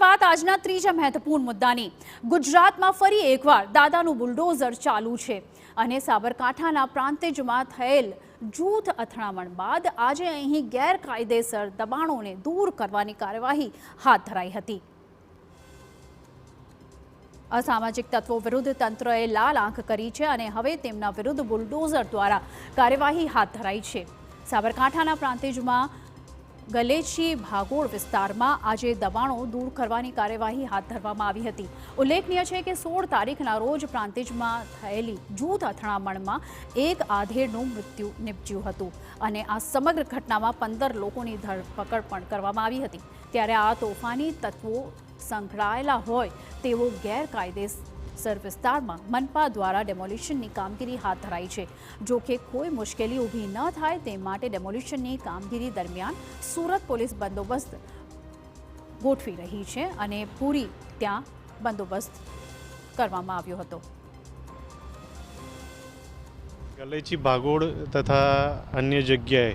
બાદ આજના ત્રીજા મહત્વપૂર્ણ મુદ્દાની ગુજરાતમાં ફરી એકવાર દાદાનું બુલડોઝર ચાલુ છે અને સાબરકાંઠાના પ્રાંતિજમાં થયેલ જૂથ અથડામણ બાદ આજે અહીં ગેરકાયદેસર દબાણોને દૂર કરવાની કાર્યવાહી હાથ ધરાઈ હતી। અસામાજિક તત્વો વિરુદ્ધ તંત્રએ લાલ આંખ કરી છે અને હવે તેમના વિરુદ્ધ બુલડોઝર દ્વારા કાર્યવાહી હાથ ધરાઈ છે। સાબરકાંઠાના પ્રાંતિજમાં ગલેચી ભાગોળ વિસ્તારમાં આજે દબાણો દૂર કરવાની કાર્યવાહી હાથ ધરવામાં આવી હતી। ઉલ્લેખનીય છે કે 16 તારીખના રોજ પ્રાંતિજમાં થયેલી જૂથ અથડામણમાં એક આધેડનું મૃત્યુ નિપજ્યું હતું અને આ સમગ્ર ઘટનામાં 15 લોકોની ધરપકડ પણ કરવામાં આવી હતી। ત્યારે આ તોફાની તત્વો સંકળાયેલા હોય તેવો ગેરકાયદેસર વિસ્તારમાં મનપા દ્વારા ડેમોલિશનની કામગીરી હાથ ધરાઈ છે। જો કે કોઈ મુશ્કેલી ઊભી ન થાય તે માટે ડેમોલિશનની કામગીરી દરમિયાન સુરત પોલીસ બંદોબસ્ત ગોઠવી રહી છે અને પૂરી ત્યાં બંદોબસ્ત કરવામાં આવ્યો હતો। ગલેચી ભાગોળ તથા અન્ય જગ્યાએ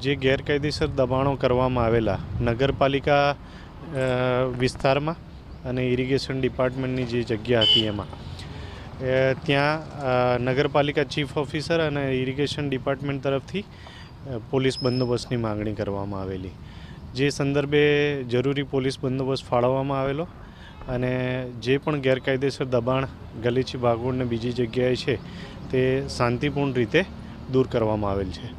જે ગેરકાયદેસર દબાણો કરવામાં આવેલા નગરપાલિકા વિસ્તારમાં અને ઇરિગેશન ડિપાર્ટમેન્ટની જે જગ્યા હતી એમાં ત્યાં નગરપાલિકા ચીફ ઓફિસર અને ઇરિગેશન ડિપાર્ટમેન્ટ તરફથી પોલીસ બંદોબસ્તની માંગણી કરવામાં આવેલી, જે સંદર્ભે જરૂરી પોલીસ બંદોબસ્ત ફાળવવામાં આવેલો અને જે પણ ગેરકાયદેસર દબાણ ગલેચી ભાગોળને બીજી જગ્યાએ છે તે શાંતિપૂર્ણ રીતે દૂર કરવામાં આવેલ છે।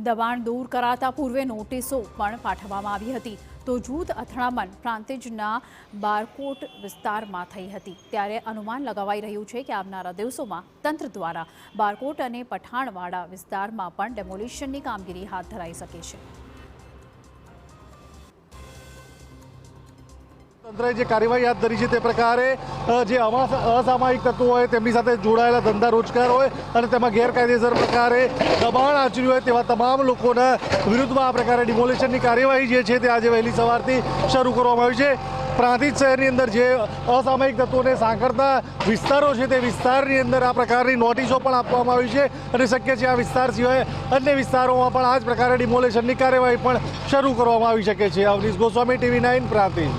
દબાણ દૂર કરાતા પૂર્વે નોટિસો પણ પાઠવવામાં આવી હતી તો જૂથ અથડામણ પ્રાંતિજના બારકોટ વિસ્તારમાં થઈ હતી। ત્યારે અનુમાન લગાવાઈ રહ્યું છે કે આવનારા દિવસોમાં તંત્ર દ્વારા બારકોટ અને પઠાણવાડા વિસ્તારમાં પણ ડેમોલિશનની કામગીરી હાથ ધરાઈ શકે છે। તંત્રએ જે કાર્યવાહી હાથ ધરી છે તે પ્રકારે જે અસામાયિક તત્વો હોય તેમની સાથે જોડાયેલા ધંધા રોજગાર હોય અને તેમાં ગેરકાયદેસર પ્રકારે દબાણ આચર્યું હોય તેવા તમામ લોકોના વિરુદ્ધમાં આ પ્રકારે ડિમોલિશનની કાર્યવાહી જે છે તે આજે વહેલી સવારથી શરૂ કરવામાં આવી છે। પ્રાંતિજ શહેરની અંદર જે અસામાયિક તત્વોને સાંકળતા વિસ્તારો છે તે વિસ્તારની અંદર આ પ્રકારની નોટિસો પણ આપવામાં આવી છે અને શક્ય છે આ વિસ્તાર સિવાય અન્ય વિસ્તારોમાં પણ આ જ પ્રકારે ડિમોલિશનની કાર્યવાહી પણ શરૂ કરવામાં આવી શકે છે। અવનીશ ગોસ્વામી, TV9 પ્રાંતિજ।